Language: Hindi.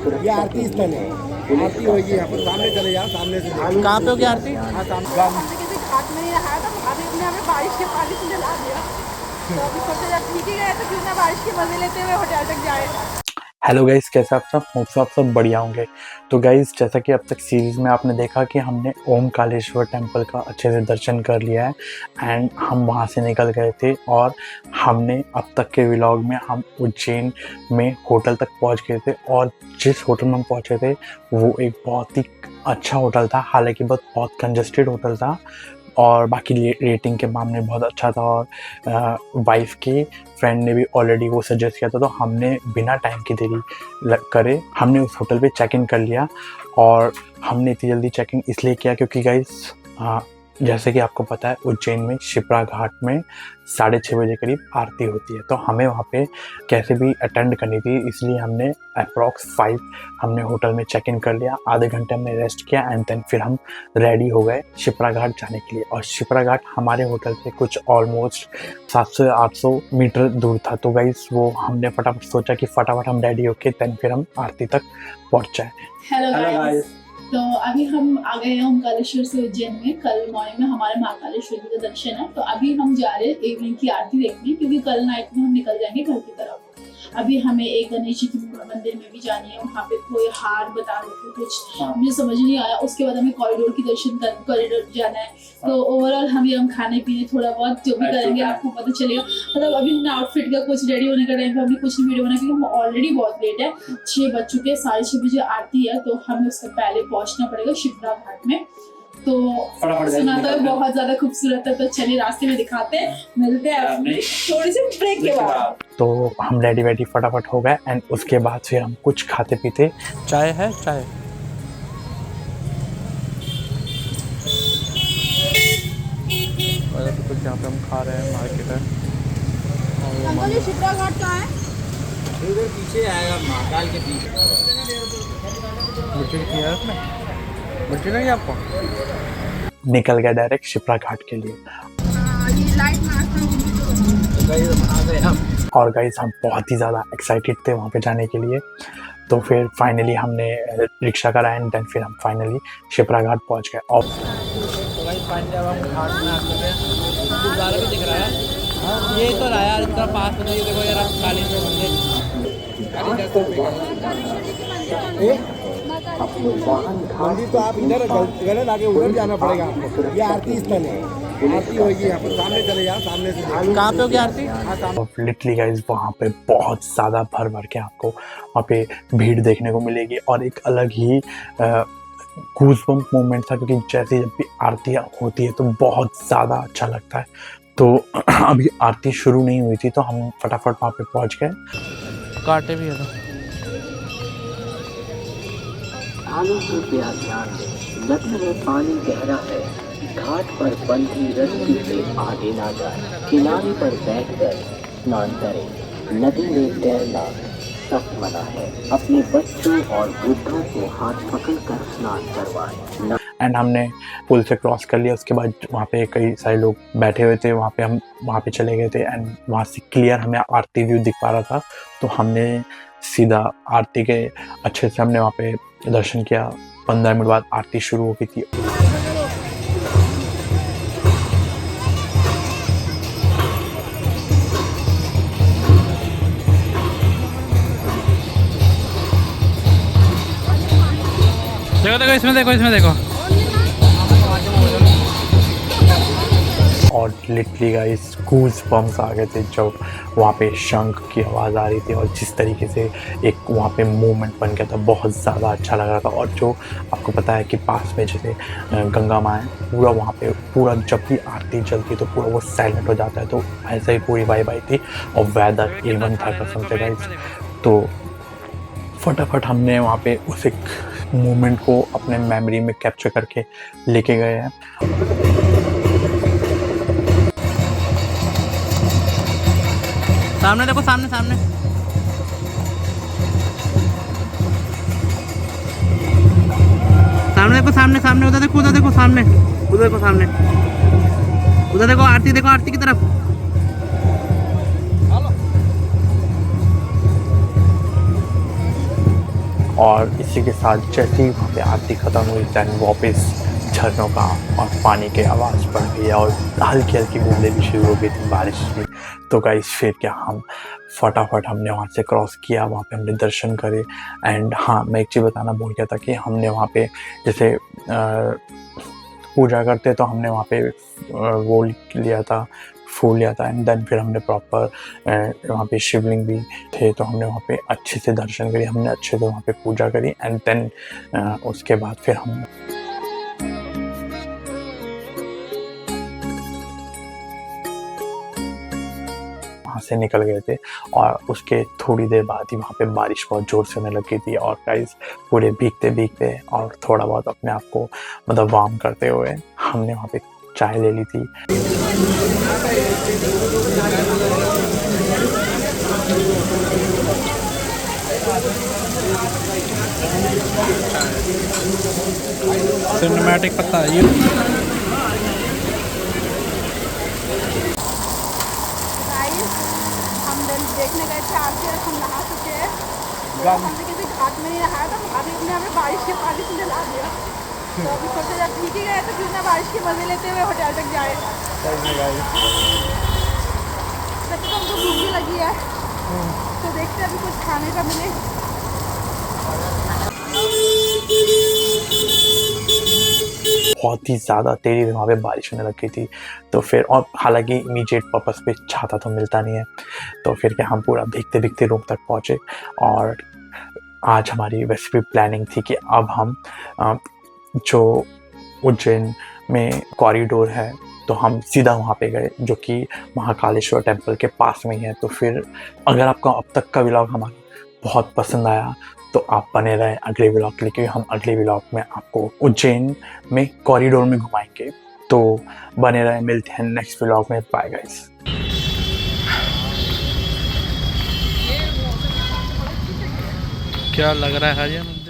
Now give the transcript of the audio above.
ये आरती स्थल है, आरती होगी यहाँ पर। सामने चले जाओ, सामने से कहाँ पे होगी आरती? हाँ सामने। किसी घाट में नहीं रहा था, अभी ने हमें बारिश के पानी से नहला दिया, तो अभी सोचा जब ठीक ही गए तो क्यों ना बारिश के मजे लेते हुए होटल तक जाए। हेलो गाइस, कैसे आप सब? होप आप सब बढ़िया होंगे। तो गाइस, जैसा कि अब तक सीरीज़ में आपने देखा कि हमने ओमकालेश्वर टेम्पल का अच्छे से दर्शन कर लिया है एंड हम वहाँ से निकल गए थे। और हमने अब तक के व्लॉग में हम उज्जैन में होटल तक पहुँच गए थे। और जिस होटल में हम पहुँचे थे वो एक बहुत ही अच्छा होटल था, हालांकि बहुत कंजस्टेड होटल था और बाकी रेटिंग के मामले में बहुत अच्छा था। और वाइफ के फ्रेंड ने भी ऑलरेडी वो सजेस्ट किया था, तो हमने बिना टाइम की देरी करे हमने उस होटल पे चेक इन कर लिया। और हमने इतनी जल्दी चेक इन इसलिए किया क्योंकि गाइस, जैसे कि आपको पता है उज्जैन में शिप्रा घाट में 6:30 बजे करीब आरती होती है, तो हमें वहाँ पे कैसे भी अटेंड करनी थी, इसलिए हमने अप्रॉक्स 5 हमने होटल में चेक इन कर लिया। आधे घंटे हमने रेस्ट किया एंड देन फिर हम रेडी हो गए शिप्रा घाट जाने के लिए। और शिप्रा घाट हमारे होटल से कुछ ऑलमोस्ट 700 या 800 मीटर दूर था। तो गाइस, वो हमने फटाफट सोचा कि फटाफट हम रेडी होके देन फिर हम आरती तक पहुँच जाए। हेलो गाइस, तो अभी हम आ गए हैं ओमकालेश्वर से उज्जैन में। कल मॉर्निंग में हमारे महाकालेश्वर जी का दर्शन है, तो अभी हम जा रहे हैं इवनिंग की आरती देखने, क्योंकि कल नाइट में हम निकल जाएंगे घर की तरफ। अभी हमें एक गणेश जी के मंदिर में भी जानी है, वहाँ पे कोई हार बता रहे थे कुछ, मुझे समझ नहीं आया। उसके बाद हमें कॉरिडोर की कॉरिडोर जाना है। तो ओवरऑल हम खाने पीने थोड़ा बहुत जो भी करेंगे आपको पता चलेगा। मतलब अभी हमने आउटफिट का कुछ रेडी होने का टाइम पे हमने कुछ नहीं वीडियो बना, क्योंकि हम ऑलरेडी बहुत लेट है। 6 बज चुके हैं, 6:30 बजे आरती है, तो हमें उससे पहले पहुंचना पड़ेगा शिप्रा घाट में। तो सुना तो बहुत ज्यादा खूबसूरत है, तो चलिए रास्ते में दिखाते हैं, मिलते हैं अपने थोड़ी सी ब्रेक के बाद। तो हम रेडी फटाफट हो गए एंड उसके बाद फिर हम कुछ खाते पीते। चाय है? चाय तो कुछ यहाँ पे हम खा रहे हैं, मार्केट है। अंकल ये शिप्रा घाट कहाँ है? इधर पीछे आएगा, महाकाल के पीछे। मिट्टी की है उसमें, मिट्टी नहीं आपको। निकल गया डायरेक्ट शिप्रा घाट के लिए। ये लाइट और गाइस, हम बहुत ही ज़्यादा एक्साइटेड थे वहाँ पे जाने के लिए। तो फिर फाइनली हमने रिक्शा करा एंड देन फिर हम फाइनली शिप्रा घाट पहुँच गए। और गुरुद्वारा भी दिख रहा है, ये तो रहा है इसका पास में। देखो यार, कालीचौक मंदिर तो आप इधर गलत आगे उधर जाना पड़ेगा आपको। ये आरती स्थल है, आरती होगी यहाँ पर। सामने चले जाओ, सामने से। कहाँ पे होगी आरती? लिटरली गाइस, वहाँ पे बहुत ज़्यादा भर के आपको वहाँ पे भीड़ देखने को मिलेगी। और एक अलग ही गूज़बम्प मोमेंट था, क्योंकि जैसे जब भी आरती होती है तो बहुत ज़्यादा अच्छा लगता है। तो अभी आरती शुरू नहीं हुई थी, तो हम फटाफट वहाँ पे पहुँच गए। कांटे भी है आलू कृपया ध्यान दें, नदी में पानी गहरा है, घाट पर बंधी रस्सी से आगे ना जाए, किनारे पर बैठकर स्नान करें। नदी में तैरना सख्त मना है, अपने बच्चों और वृद्धों को हाथ पकड़कर स्नान करवाएं। एंड हमने पुल से क्रॉस कर लिया। उसके बाद वहाँ पे कई सारे लोग बैठे हुए थे, वहाँ पे हम वहाँ पे चले गए थे एंड वहाँ से क्लियर हमें आरती व्यू दिख पा रहा था। तो हमने सीधा आरती के अच्छे से हमने वहाँ पे दर्शन किया। 15 मिनट बाद आरती शुरू हो गई थी। इसमें देखो। और लिटरली गाइस, गूज़बम्प्स आ गए थे जब वहाँ पे शंख की आवाज़ आ रही थी और जिस तरीके से एक वहाँ पे मूवमेंट बन गया था, बहुत ज़्यादा अच्छा लग रहा था। और जो आपको पता है कि पास में जैसे गंगा माँ है, पूरा वहाँ पे पूरा जब भी आरती चलती है तो पूरा वो साइलेंट हो जाता है। तो ऐसे ही पूरी वाइब आई थी और वेदर A1 था कसम से गाइस। तो फटाफट हमने वहाँ पे उस एक मोमेंट को अपने मेमोरी में कैप्चर करके लेके गए हैं। सामने देखो, सामने सामने उधर देखो सामने, उधर देखो आरती की तरफ। और इसी के साथ जैसे ही वहाँ पे आरती ख़त्म हुई दैन वापस झरनों का और पानी की आवाज़ बढ़ गई और हल्की हल्की बूंदें भी शुरू हो गई थी बारिश की। तो गाइस फिर क्या हम फटाफट हमने वहाँ से क्रॉस किया, वहाँ पे हमने दर्शन करे। एंड हाँ, मैं एक चीज़ बताना भूल गया था कि हमने वहाँ पे जैसे पूजा करते तो हमने वहाँ पे वो लिया था, फूल लिया था। एंड देन फिर हमने प्रॉपर वहाँ पे शिवलिंग भी थे तो हमने वहाँ पे अच्छे से दर्शन करी, हमने अच्छे से वहाँ पे पूजा करी। एंड देन उसके बाद फिर हम वहाँ से निकल गए थे। और उसके थोड़ी देर बाद ही वहाँ पे बारिश बहुत ज़ोर से होने लगी थी और गाइस पूरे भीगते भीगते और थोड़ा बहुत अपने आप को मतलब वार्म करते हुए हमने वहाँ पे चाय ले ली थी। सिनेमैटिक पता है ये। हम देखने गए थे आरती और हम नहा चुके हैं। तो हमने किसी घाट में नहीं नहाया था, घाट ने हमें बारिश के पानी से नहा दिया। तो अभी सोचे जब ठीक ही गए तो क्यों ना बारिश के मजे लेते हुए होटल तक जाए। वैसे तो हमको भूख भी लगी है तो देखते हैं अभी कुछ खाने का मिले। बहुत ही ज़्यादा तेज़ी वहाँ पे बारिश होने लगी थी। तो फिर और हालांकि इमीडिएट पर्पस पे छाता तो मिलता नहीं है, तो फिर क्या हम पूरा भीगते भीगते रूम तक पहुँचे। और आज हमारी वैसे भी प्लानिंग थी कि अब हम जो उज्जैन में कॉरिडोर है तो हम सीधा वहाँ पे गए जो कि महाकालेश्वर टेम्पल के पास में ही है। तो फिर अगर आपको अब तक का व्लॉग हमारा बहुत पसंद आया तो आप बने रहे अगले व्लॉग के लिए, क्योंकि हम अगले व्लॉग में आपको उज्जैन में कॉरिडोर में घुमाएंगे। तो बने रहे, मिलते हैं नेक्स्ट व्लॉग में। Bye guys. क्या लग रहा है हरियाणा?